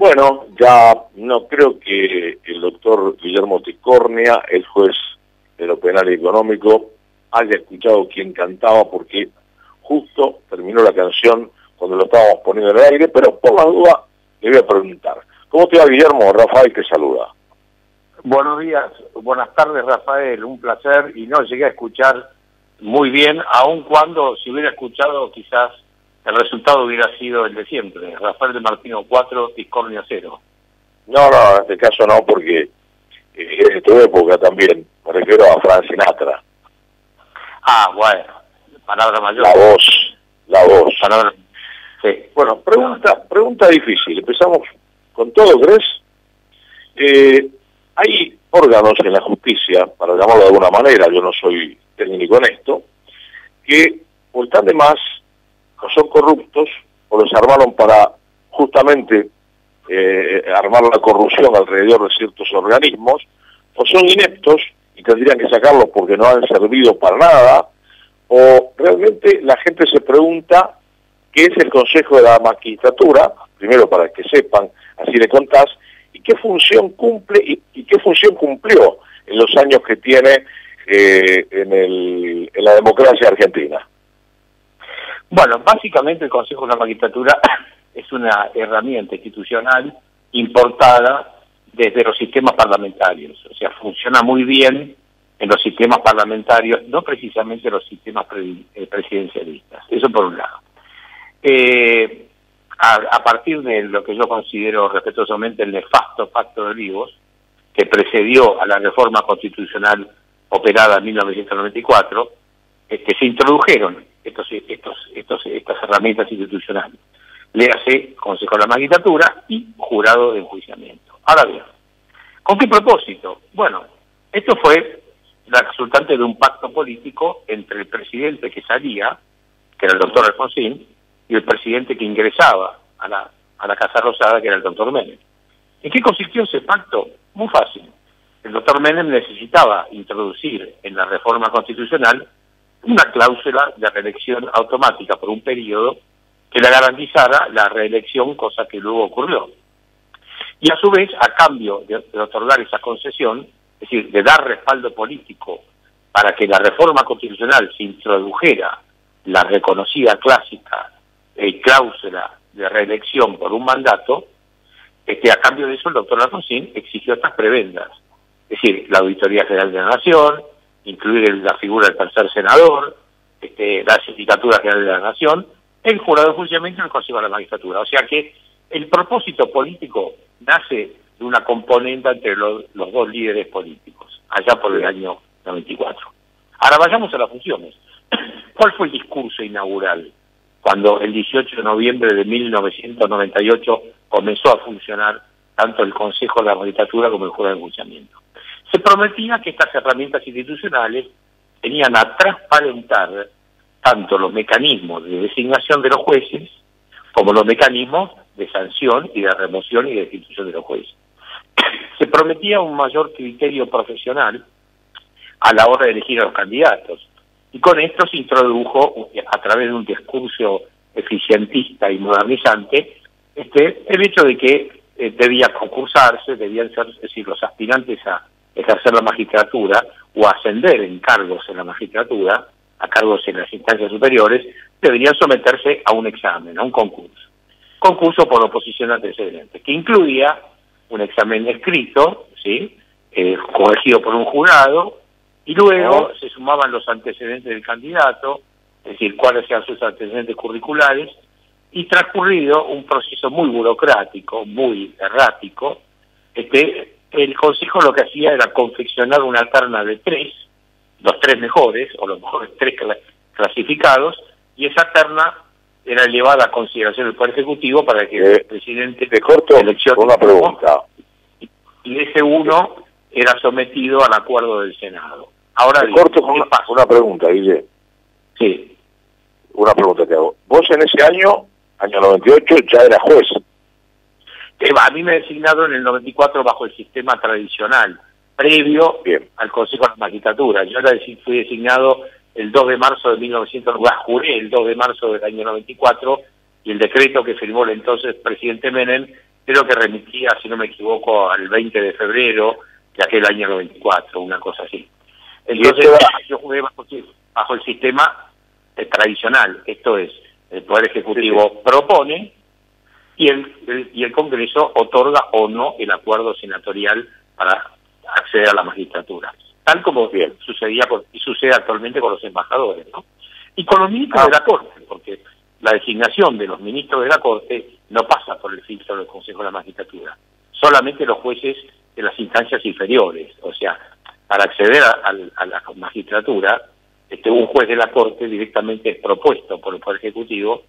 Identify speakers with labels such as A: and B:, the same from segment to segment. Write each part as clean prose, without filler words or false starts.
A: Bueno, ya no creo que el doctor Guillermo Tiscornia, el juez de lo penal y económico, haya escuchado quién cantaba, porque justo terminó la canción cuando lo estábamos poniendo en el aire, pero por la duda le voy a preguntar. ¿Cómo te va, Guillermo? Rafael te saluda.
B: Buenos días, buenas tardes, Rafael, un placer, y no llegué a escuchar muy bien, aun cuando si hubiera escuchado quizás el resultado hubiera sido el de siempre, Rafael de Martino 4, Tiscornia 0.
A: No, en este caso no, porque en tu época también, me refiero a Frank Sinatra.
B: Ah, bueno, palabra mayor.
A: La voz.
B: Palabra, sí.
A: Bueno, pregunta difícil, empezamos con todo, ¿crees? Hay órganos en la justicia, para llamarlo de alguna manera, yo no soy técnico en esto, que o están de más, o son corruptos, o los armaron para justamente armar la corrupción alrededor de ciertos organismos, o son ineptos y tendrían que sacarlos porque no han servido para nada, o realmente la gente se pregunta qué es el Consejo de la Magistratura, primero para que sepan, así le contás, y qué función cumple y qué función cumplió en los años que tiene en la democracia argentina.
B: Bueno, básicamente el Consejo de la Magistratura es una herramienta institucional importada desde los sistemas parlamentarios, o sea, funciona muy bien en los sistemas parlamentarios, no precisamente los sistemas presidencialistas, eso por un lado. A partir de lo que yo considero respetuosamente el nefasto Pacto de Olivos, que precedió a la reforma constitucional operada en 1994, que se introdujeron estas herramientas institucionales. Léase Consejo de la Magistratura y Jurado de Enjuiciamiento. Ahora bien, ¿con qué propósito? Bueno, esto fue la resultante de un pacto político entre el presidente que salía, que era el doctor Alfonsín, y el presidente que ingresaba a la Casa Rosada, que era el doctor Menem. ¿En qué consistió ese pacto? Muy fácil. El doctor Menem necesitaba introducir en la reforma constitucional una cláusula de reelección automática por un periodo que le garantizara la reelección, cosa que luego ocurrió. Y a su vez, a cambio de otorgar esa concesión, es decir, de dar respaldo político para que la reforma constitucional se introdujera la reconocida clásica cláusula de reelección por un mandato, a cambio de eso el doctor Alfonsín exigió estas prebendas, es decir, la Auditoría General de la Nación, incluir la figura del tercer senador, la Sindicatura General de la Nación, el Jurado de Enjuiciamiento y el Consejo de la Magistratura. O sea que el propósito político nace de una componente entre los dos líderes políticos, allá por el año 94. Ahora vayamos a las funciones. ¿Cuál fue el discurso inaugural cuando el 18 de noviembre de 1998 comenzó a funcionar tanto el Consejo de la Magistratura como el Jurado de Enjuiciamiento? Se prometía que estas herramientas institucionales tenían a transparentar tanto los mecanismos de designación de los jueces como los mecanismos de sanción y de remoción y de destitución de los jueces. Se prometía un mayor criterio profesional a la hora de elegir a los candidatos, y con esto se introdujo, a través de un discurso eficientista y modernizante, el hecho de que debía concursarse, debían ser, es decir, los aspirantes a ejercer la magistratura o ascender en cargos en la magistratura, a cargos en las instancias superiores, deberían someterse a un examen, a un concurso. Concurso por oposición antecedente, que incluía un examen escrito, ¿sí? Corregido por un jurado, y luego se sumaban los antecedentes del candidato, es decir, cuáles eran sus antecedentes curriculares, y transcurrido un proceso muy burocrático, muy errático, el Consejo lo que hacía era confeccionar una terna de los tres mejores, o los mejores tres clasificados, y esa terna era elevada a consideración del Poder Ejecutivo para que el presidente
A: te corto
B: eleccione
A: una pregunta.
B: Y ese uno era sometido al acuerdo del Senado. Ahora
A: te corto con una pregunta, Guille.
B: Sí.
A: Una pregunta te hago. Vos en ese año 98, ya eras juez.
B: A mí me designaron en el 94 bajo el sistema tradicional, previo al Consejo de la Magistratura. Yo fui designado el 2 de marzo de 1900, juré el 2 de marzo del año 94 y el decreto que firmó el entonces presidente Menem, creo que remitía, si no me equivoco, al 20 de febrero de aquel año 94, una cosa así. Entonces, yo jugué bajo el sistema tradicional, esto es, el Poder Ejecutivo propone y el Congreso otorga o no el acuerdo senatorial para acceder a la magistratura, tal como sucede actualmente con los embajadores, ¿no? Y con los ministros de la Corte, porque la designación de los ministros de la Corte no pasa por el filtro del Consejo de la Magistratura, solamente los jueces de las instancias inferiores. O sea, para acceder a la magistratura, un juez de la Corte directamente es propuesto por el Poder Ejecutivo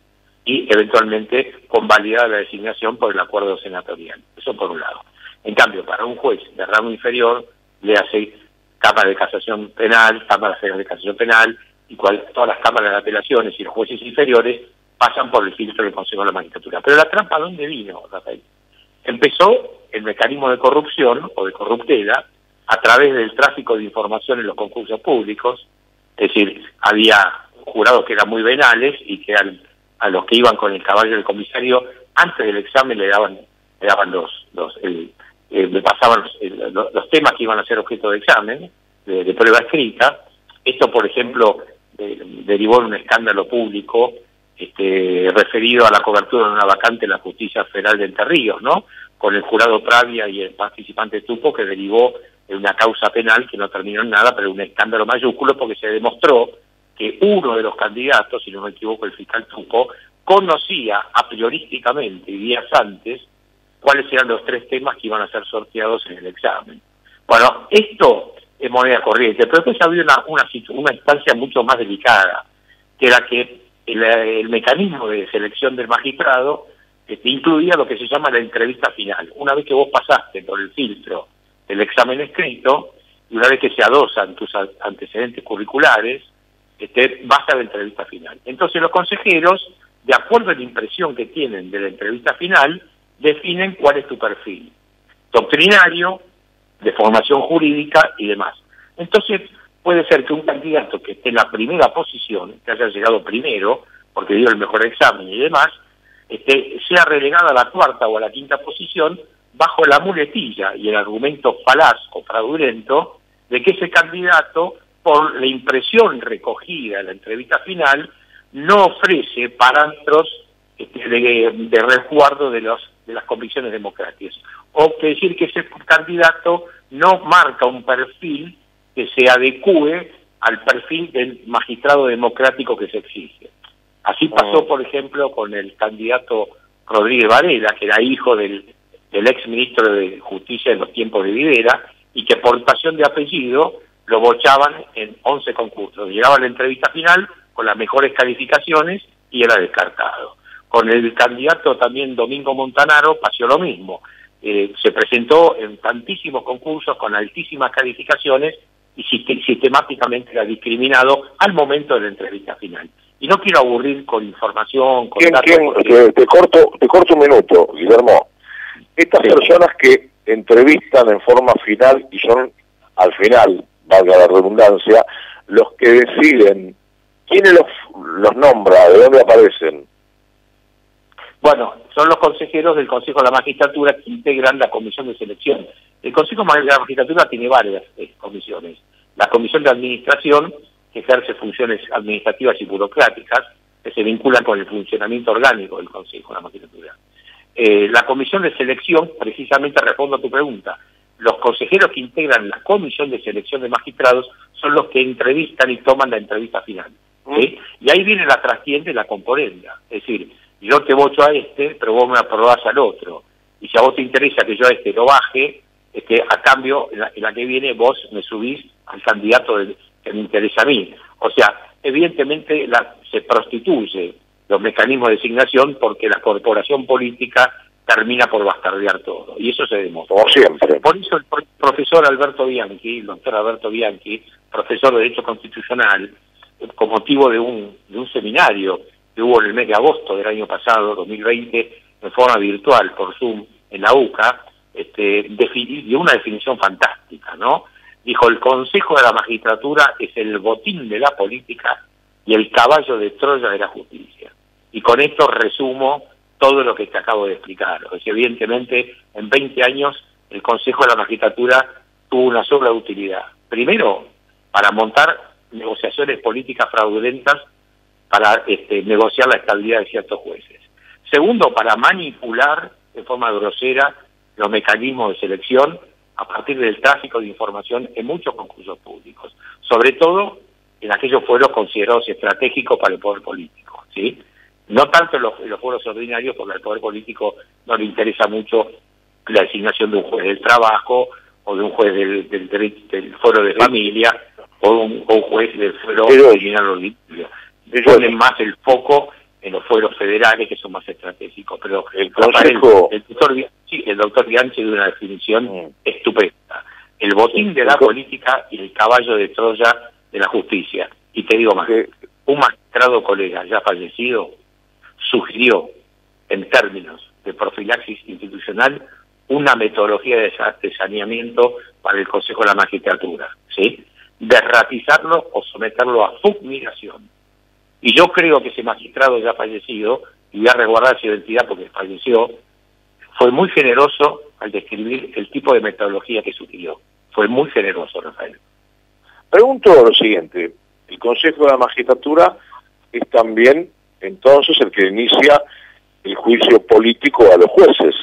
B: y eventualmente convalidada la designación por el acuerdo senatorial. Eso por un lado. En cambio, para un juez de rango inferior, le hace Cámara de Casación Penal, Cámara Federal de Casación Penal, y todas las cámaras de apelaciones y los jueces inferiores pasan por el filtro del Consejo de la Magistratura. Pero la trampa, ¿dónde vino, Rafael? Empezó el mecanismo de corrupción o de corruptela a través del tráfico de información en los concursos públicos. Es decir, había jurados que eran muy venales y que a los que iban con el caballo del comisario, antes del examen le pasaban los temas que iban a ser objeto de examen, de prueba escrita. Esto, por ejemplo, derivó en un escándalo público referido a la cobertura de una vacante en la Justicia Federal de Entre Ríos, ¿no? Con el jurado Pravia y el participante Tupo, que derivó en una causa penal que no terminó en nada, pero un escándalo mayúsculo porque se demostró que uno de los candidatos, si no me equivoco, el fiscal Tupo, conocía a priorísticamente y días antes cuáles eran los 3 temas que iban a ser sorteados en el examen. Bueno, esto es moneda corriente, pero después había una instancia mucho más delicada, que era que el mecanismo de selección del magistrado incluía lo que se llama la entrevista final. Una vez que vos pasaste por el filtro del examen escrito, y una vez que se adosan tus antecedentes curriculares, vas a la entrevista final. Entonces los consejeros, de acuerdo a la impresión que tienen de la entrevista final, definen cuál es tu perfil doctrinario, de formación jurídica y demás. Entonces, puede ser que un candidato que esté en la primera posición, que haya llegado primero, porque dio el mejor examen y demás, sea relegado a la 4ª o a la 5ª posición bajo la muletilla y el argumento falaz o fraudulento de que ese candidato, por la impresión recogida en la entrevista final, no ofrece parámetros de resguardo de las convicciones democráticas. O que decir que ese candidato no marca un perfil que se adecue al perfil del magistrado democrático que se exige. Así pasó, por ejemplo, con el candidato Rodríguez Varela, que era hijo del ex ministro de Justicia en los tiempos de Videla, y que por pasión de apellido lo bochaban en 11 concursos. Llegaba a la entrevista final con las mejores calificaciones y era descartado. Con el candidato también Domingo Montanaro pasó lo mismo. Se presentó en tantísimos concursos con altísimas calificaciones y sistemáticamente era discriminado al momento de la entrevista final. Y no quiero aburrir con información...
A: Te corto un minuto, Guillermo. Estas personas que entrevistan en forma final y son, al final, valga la redundancia, los que deciden, ¿quiénes los nombra? ¿De dónde aparecen?
B: Bueno, son los consejeros del Consejo de la Magistratura que integran la comisión de selección. El Consejo de la Magistratura tiene varias comisiones. La Comisión de Administración, que ejerce funciones administrativas y burocráticas, que se vinculan con el funcionamiento orgánico del Consejo de la Magistratura. La Comisión de Selección, precisamente respondo a tu pregunta, los consejeros que integran la Comisión de Selección de Magistrados son los que entrevistan y toman la entrevista final. ¿Sí? Y ahí viene la trastienda y la componenda. Es decir, yo te voto a pero vos me aprobás al otro. Y si a vos te interesa que yo a lo baje, a cambio, en la que viene vos me subís al candidato que me interesa a mí. O sea, evidentemente se prostituye los mecanismos de designación porque la corporación política termina por bastardear todo. Y eso se demuestra.
A: Como siempre.
B: Por eso el profesor Alberto Bianchi, el doctor Alberto Bianchi, profesor de Derecho Constitucional, con motivo de un seminario que hubo en el mes de agosto del año pasado, 2020, en forma virtual por Zoom en la UCA, dio una definición fantástica, ¿no? Dijo, el Consejo de la Magistratura es el botín de la política y el caballo de Troya de la justicia. Y con esto resumo todo lo que te acabo de explicar. O sea, evidentemente, en 20 años, el Consejo de la Magistratura tuvo una sola utilidad. Primero, para montar negociaciones políticas fraudulentas para negociar la estabilidad de ciertos jueces. Segundo, para manipular de forma grosera los mecanismos de selección a partir del tráfico de información en muchos concursos públicos, sobre todo en aquellos fueros considerados estratégicos para el poder político, ¿sí? No tanto en los fueros ordinarios, porque al poder político no le interesa mucho la designación de un juez del trabajo, o de un juez del fuero de familia, o un juez del fuero criminal ordinario. Ponen más el foco en los fueros federales, que son más estratégicos. Pero
A: el Consejo...
B: el doctor Bianchi dio una definición estupenda. El botín de la política y el caballo de Troya de la justicia. Y te digo más, un magistrado colega ya fallecido sugirió, en términos de profilaxis institucional, una metodología de saneamiento para el Consejo de la Magistratura, ¿sí? Derratizarlo o someterlo a fumigación. Y yo creo que ese magistrado ya fallecido, y voy a resguardar su identidad porque falleció, fue muy generoso al describir el tipo de metodología que sugirió. Fue muy generoso, Rafael.
A: Pregunto lo siguiente, el Consejo de la Magistratura es también entonces el que inicia el juicio político a los jueces.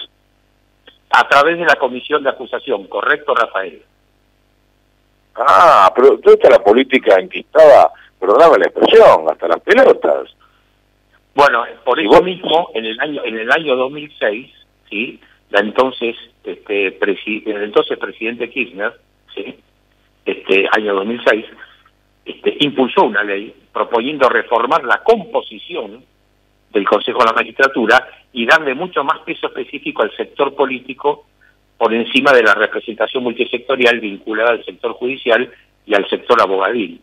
B: A través de la comisión de acusación, ¿correcto, Rafael?
A: Ah, pero toda esta la política enquistada, perdóname la expresión, hasta las pelotas.
B: Bueno, por eso mismo, en el año 2006, ¿sí? El entonces presidente Kirchner, ¿sí? Año 2006, impulsó una ley proponiendo reformar la composición del Consejo de la Magistratura y darle mucho más peso específico al sector político por encima de la representación multisectorial vinculada al sector judicial y al sector abogadil.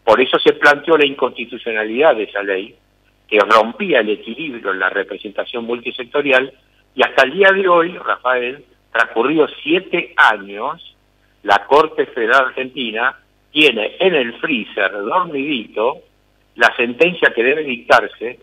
B: Por eso se planteó la inconstitucionalidad de esa ley, que rompía el equilibrio en la representación multisectorial, y hasta el día de hoy, Rafael, transcurridos 7 años, la Corte Federal Argentina tiene en el freezer dormidito la sentencia que debe dictarse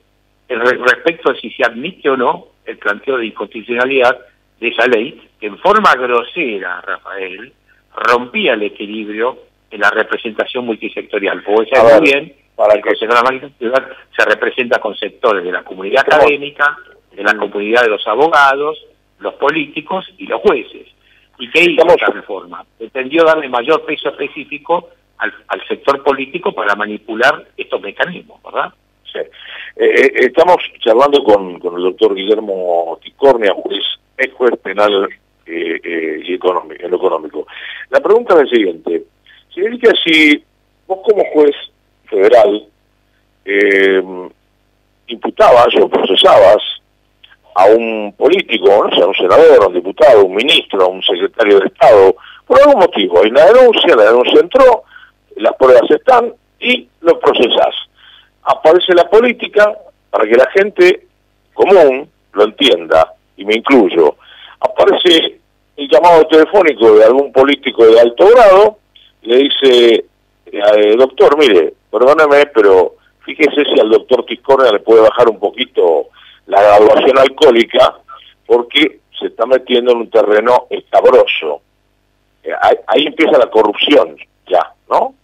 B: respecto a si se admite o no el planteo de inconstitucionalidad de esa ley, que en forma grosera, Rafael, rompía el equilibrio en la representación multisectorial. Porque sabe muy bien, para el Consejo de la Magistratura se representa con sectores de la comunidad académica, de la comunidad de los abogados, los políticos y los jueces. ¿Y qué hizo esta reforma? Pretendió darle mayor peso específico al sector político para manipular estos mecanismos, ¿verdad?
A: Sí. Estamos charlando con el doctor Guillermo Ticornia, ex juez penal y en lo económico. La pregunta es la siguiente. Significa si vos como juez federal imputabas o procesabas a un político, no sé, a un senador, a un diputado, a un ministro, a un secretario de Estado, por algún motivo. Hay una denuncia, la denuncia entró, las pruebas están y lo procesás. Aparece la política para que la gente común lo entienda, y me incluyo. Aparece el llamado telefónico de algún político de alto grado, le dice, doctor, mire, perdóneme, pero fíjese si al doctor Ticornia le puede bajar un poquito la graduación alcohólica, porque se está metiendo en un terreno escabroso. Ahí empieza la corrupción, ya, ¿no?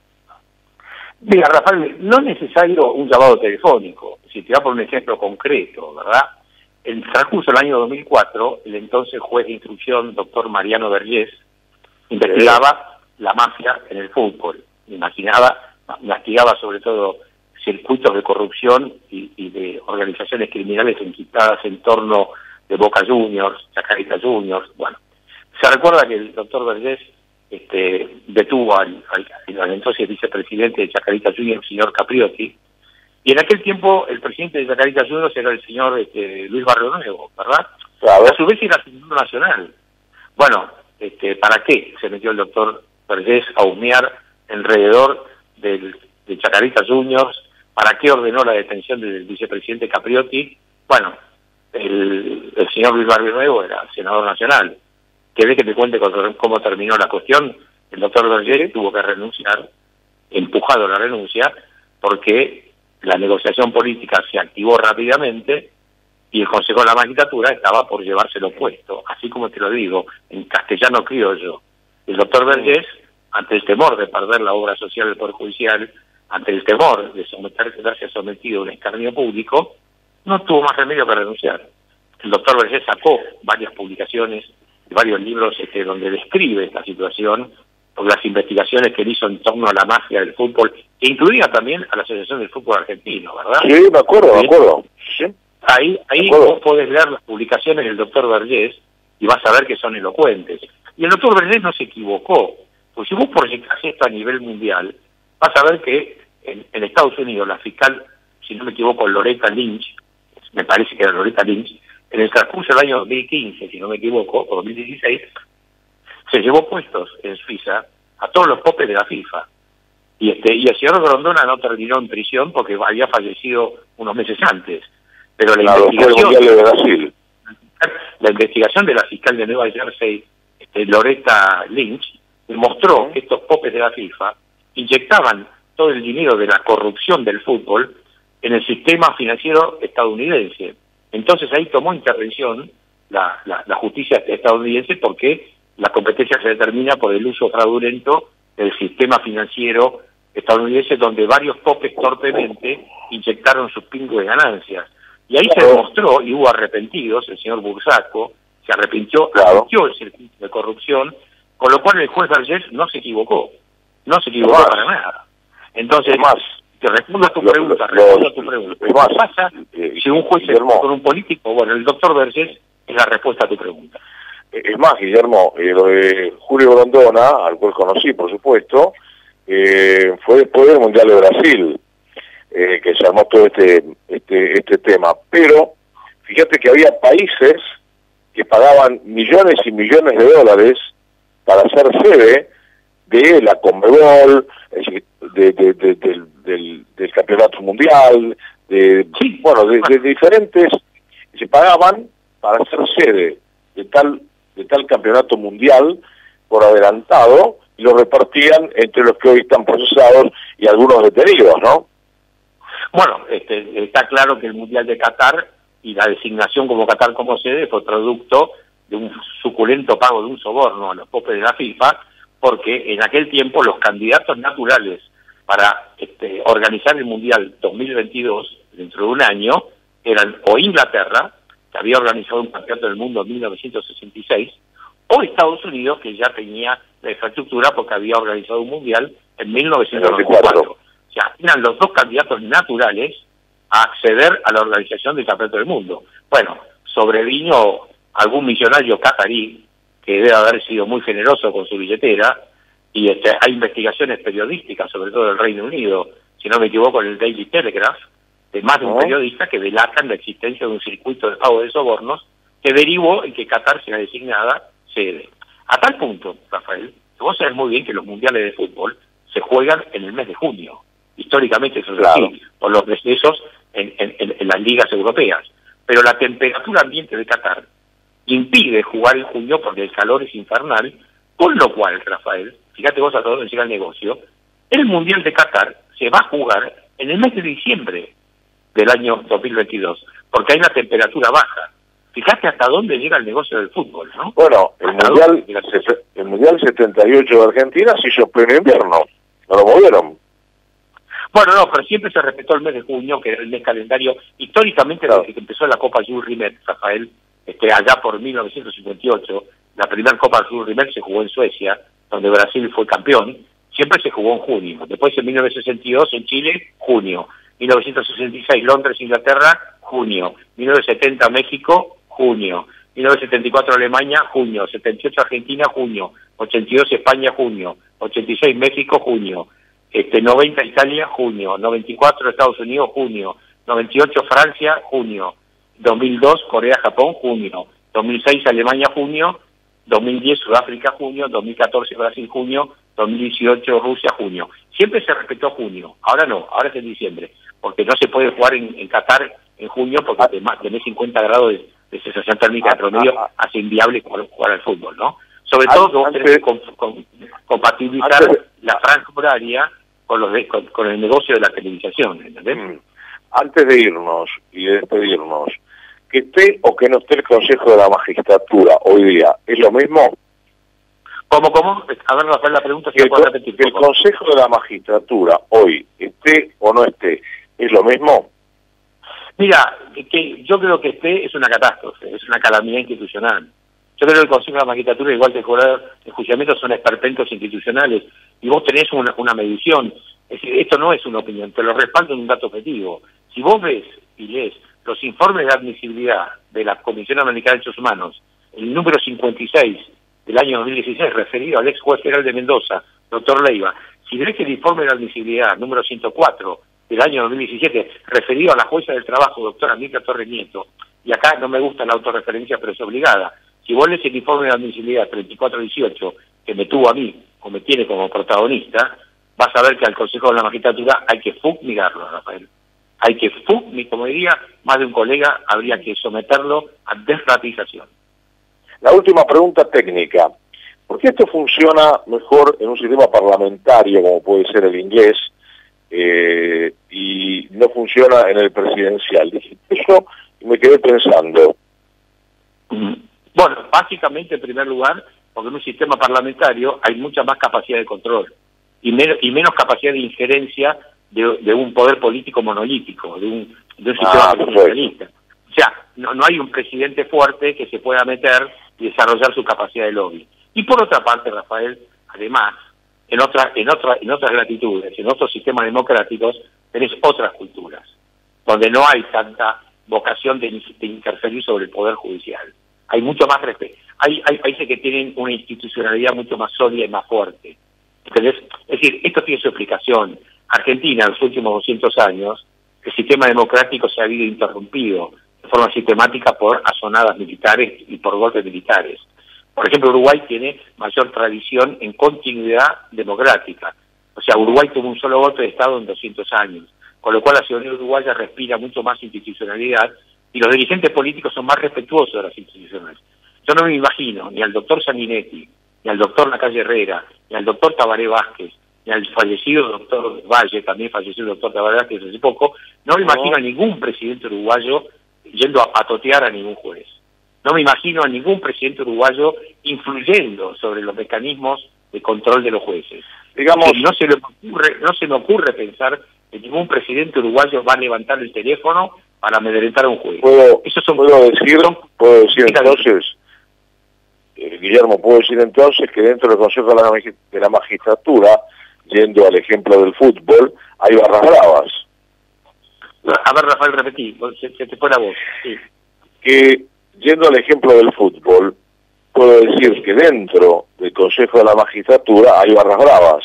B: Mira, Rafael, no es necesario un llamado telefónico. Si te da por un ejemplo concreto, ¿verdad? En el transcurso del año 2004, el entonces juez de instrucción, doctor Mariano Vergés, investigaba la mafia en el fútbol. Investigaba sobre todo circuitos de corrupción y de organizaciones criminales enquistadas en torno de Boca Juniors, Chacarita Juniors. Bueno, se recuerda que el doctor Vergés detuvo al entonces vicepresidente de Chacarita Juniors, el señor Capriotti, y en aquel tiempo el presidente de Chacarita Juniors era el señor Luis Barrio Nuevo, ¿verdad? Claro. A su vez era senador nacional. Bueno, ¿para qué se metió el doctor Vergés a humear alrededor de Chacarita Juniors? ¿Para qué ordenó la detención del vicepresidente Capriotti? Bueno, el señor Luis Barrio Nuevo era senador nacional. ¿Querés que te cuente cómo terminó la cuestión? El doctor Vergés tuvo que renunciar, empujado a la renuncia, porque la negociación política se activó rápidamente y el Consejo de la Magistratura estaba por llevárselo puesto, así como te lo digo, en castellano criollo. El doctor Vergés, ante el temor de perder la obra social del Poder Judicial, ante el temor de verse sometido a un escarnio público, no tuvo más remedio que renunciar. El doctor Vergés sacó varias publicaciones y varios libros donde describe esta situación, por las investigaciones que él hizo en torno a la mafia del fútbol, que incluía también a la Asociación del Fútbol Argentino, ¿verdad?
A: Sí, me acuerdo. Sí.
B: Ahí vos podés leer las publicaciones del doctor Vergés y vas a ver que son elocuentes. Y el doctor Vergés no se equivocó, porque si vos proyectás esto a nivel mundial, vas a ver que en Estados Unidos la fiscal, si no me equivoco, Loretta Lynch, me parece que era Loretta Lynch, en el transcurso del año 2015, si no me equivoco, o 2016, se llevó puestos en Suiza a todos los popes de la FIFA. Y el señor Grondona no terminó en prisión porque había fallecido unos meses antes. Pero la investigación de la fiscal de Nueva Jersey, Loretta Lynch, demostró que estos popes de la FIFA inyectaban todo el dinero de la corrupción del fútbol en el sistema financiero estadounidense. Entonces ahí tomó intervención la justicia estadounidense porque la competencia se determina por el uso fraudulento del sistema financiero estadounidense, donde varios popes torpemente inyectaron sus pingües de ganancias. Y ahí se demostró, y hubo arrepentidos, el señor Bursaco se arrepintió el circuito de corrupción, con lo cual el juez Vergés no se equivocó para nada. Entonces, te respondo a tu pregunta, ¿Qué pasa si un juez es con un político? Bueno, el doctor Vergés es la respuesta a tu pregunta.
A: Es más, Guillermo, lo de Julio Grondona, al cual conocí, por supuesto, fue después del Mundial de Brasil, que se armó todo este tema. Pero, fíjate que había países que pagaban millones y millones de dólares para ser sede de la Conmebol, del Campeonato Mundial, de diferentes, se pagaban para ser sede de tal campeonato mundial por adelantado, y lo repartían entre los que hoy están procesados y algunos detenidos, ¿no?
B: Bueno, está claro que el Mundial de Qatar y la designación como Qatar como sede fue producto de un suculento pago de un soborno a los popes de la FIFA, porque en aquel tiempo los candidatos naturales para organizar el Mundial 2022, dentro de un año, eran o Inglaterra, que había organizado un campeonato del mundo en 1966, o Estados Unidos, que ya tenía la infraestructura porque había organizado un mundial en 1994. O sea, eran los dos candidatos naturales a acceder a la organización del campeonato del mundo. Bueno, sobrevino algún millonario catarí que debe haber sido muy generoso con su billetera, y hay investigaciones periodísticas, sobre todo del Reino Unido, si no me equivoco, en el Daily Telegraph, de más de un periodista que delatan la existencia de un circuito de pago de sobornos que derivó en que Qatar sea designada sede. A tal punto, Rafael, que vos sabés muy bien que los mundiales de fútbol se juegan en el mes de junio. Históricamente eso es así, por los decesos en las ligas europeas. Pero la temperatura ambiente de Qatar impide jugar en junio porque el calor es infernal, con lo cual, Rafael, fíjate vos a todo dónde llega el negocio, el mundial de Qatar se va a jugar en el mes de diciembre del año 2022, porque hay una temperatura baja. Fíjate hasta dónde llega el negocio del fútbol, ¿no?
A: Bueno, el mundial 78 de Argentina se hizo pleno invierno, no lo movieron.
B: Bueno, no, pero siempre se respetó el mes de junio, que era el mes calendario, históricamente desde que empezó la Copa Jules Rimet, Rafael, allá por 1958, la primera Copa Jules Rimet se jugó en Suecia, donde Brasil fue campeón, siempre se jugó en junio. Después en 1962 en Chile, junio. 1966 Londres, Inglaterra, junio. 1970 México, junio. 1974 Alemania, junio. 78 Argentina, junio. 82 España, junio. 86 México, junio. 90 Italia, junio. 94 Estados Unidos, junio. 98 Francia, junio. 2002 Corea, Japón, junio. 2006 Alemania, junio. 2010 Sudáfrica, junio. 2014 Brasil, junio. 2018 Rusia, junio. Siempre se respetó junio. Ahora no, ahora es en diciembre. Porque no se puede jugar en Qatar en junio porque tenés 50 grados de sensación térmica de promedio, hace inviable jugar al fútbol, ¿no? Sobre todo que vos tenés que compatibilizar la franja horaria con el negocio de la televisación, ¿entendés?
A: antes de irnos y de despedirnos, que esté o que no esté el Consejo de la Magistratura hoy día, ¿es lo mismo?
B: ¿Cómo? A ver, Rafael, la pregunta
A: Que el Consejo de la Magistratura hoy esté o no esté, ¿es lo mismo?
B: Mira, que yo creo que es una catástrofe, es una calamidad institucional. Yo creo que el Consejo de la Magistratura, igual que el Jurado de Enjuiciamiento, son esperpentos institucionales, y vos tenés una medición. Es decir, esto no es una opinión, te lo respaldo en un dato objetivo. Si vos ves y lees los informes de admisibilidad de la Comisión Americana de Derechos Humanos, el número 56 del año 2016, referido al ex juez federal de Mendoza, doctor Leiva, si ves el informe de admisibilidad número 104 del año 2017, referido a la jueza del trabajo, doctora Mirta Torres Nieto, y acá no me gusta la autorreferencia, pero es obligada. Si vos lees el informe de admisibilidad 3418, que me tuvo a mí, o me tiene como protagonista, vas a ver que al Consejo de la Magistratura hay que fumigarlo, Rafael. Hay que como diría más de un colega, habría que someterlo a desratización.
A: La última pregunta técnica. ¿Por qué esto funciona mejor en un sistema parlamentario, como puede ser el inglés, y no funciona en el presidencial? Dije eso y me quedé pensando.
B: Bueno, básicamente, en primer lugar, porque en un sistema parlamentario hay mucha más capacidad de control y menos capacidad de injerencia de un poder político monolítico, de un sistema presidencialista. O sea, no hay un presidente fuerte que se pueda meter y desarrollar su capacidad de lobby. Y por otra parte, Rafael, además, en otras latitudes, en otros sistemas democráticos, tenés otras culturas, donde no hay tanta vocación de interferir sobre el poder judicial. Hay mucho más respeto. Hay países que tienen una institucionalidad mucho más sólida y más fuerte. ¿Entendés? Es decir, esto tiene su explicación. Argentina, en los últimos 200 años, el sistema democrático se ha habido interrumpido de forma sistemática por asonadas militares y por golpes militares. Por ejemplo, Uruguay tiene mayor tradición en continuidad democrática. O sea, Uruguay tuvo un solo golpe de Estado en 200 años, con lo cual la ciudadanía uruguaya respira mucho más institucionalidad y los dirigentes políticos son más respetuosos de las instituciones. Yo no me imagino ni al doctor Sanguinetti, ni al doctor Lacalle Herrera, ni al doctor Tabaré Vázquez, ni al fallecido doctor Valle, también falleció el doctor Tabaré Vázquez hace poco, no me imagino a ningún presidente uruguayo yendo a patotear a ningún juez. No me imagino a ningún presidente uruguayo influyendo sobre los mecanismos de control de los jueces.
A: Digamos,
B: no se me ocurre pensar que ningún presidente uruguayo va a levantar el teléfono para amedrentar a un juez.
A: ¿Puedo decir entonces, Guillermo, puedo decir entonces que dentro del Consejo de la Magistratura, yendo al ejemplo del fútbol, hay barras bravas?
B: A ver, Rafael, repetí, se te fue la voz. Sí.
A: Que, yendo al ejemplo del fútbol, puedo decir que dentro del Consejo de la Magistratura hay barras bravas.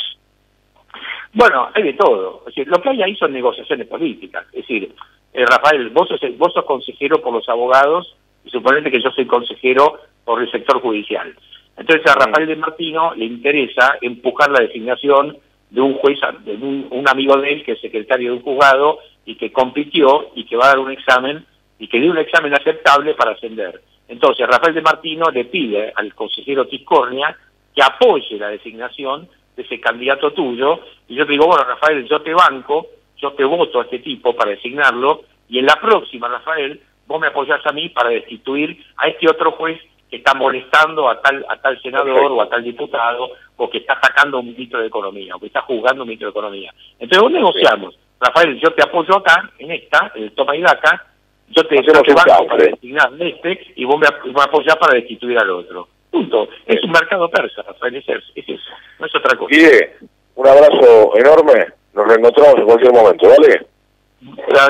B: Bueno, hay de todo. Es decir, lo que hay ahí son negociaciones políticas. Es decir, Rafael, vos sos consejero por los abogados y suponete que yo soy consejero por el sector judicial. Entonces a Rafael de Martino le interesa empujar la designación de un juez, de un amigo de él que es secretario de un juzgado y que compitió y que va a dar un examen y que dio un examen aceptable para ascender. Entonces Rafael de Martino le pide al consejero Tiscornia que apoye la designación de ese candidato tuyo, y yo te digo, bueno, Rafael, yo te banco, yo te voto a este tipo para designarlo, y en la próxima, Rafael, vos me apoyás a mí para destituir a este otro juez que está molestando a tal senador o a tal diputado, o que está sacando un ministro de Economía, o que está juzgando un ministro de Economía. Entonces vos negociamos, Rafael, yo te apoyo acá, en el toma y daca, yo te banco para designar a este, y vos me apoyás para destituir al otro. Punto. Es un mercado persa, Rafael, es eso, no es otra cosa.
A: Guille, un abrazo enorme, nos reencontramos en cualquier momento, ¿vale?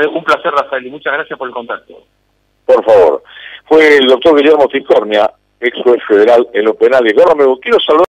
B: Un placer, Rafael, y muchas gracias por el contacto.
A: Por favor. Fue el doctor Guillermo Tiscornia, ex juez federal en lo penal. Y ahora me quiero saludar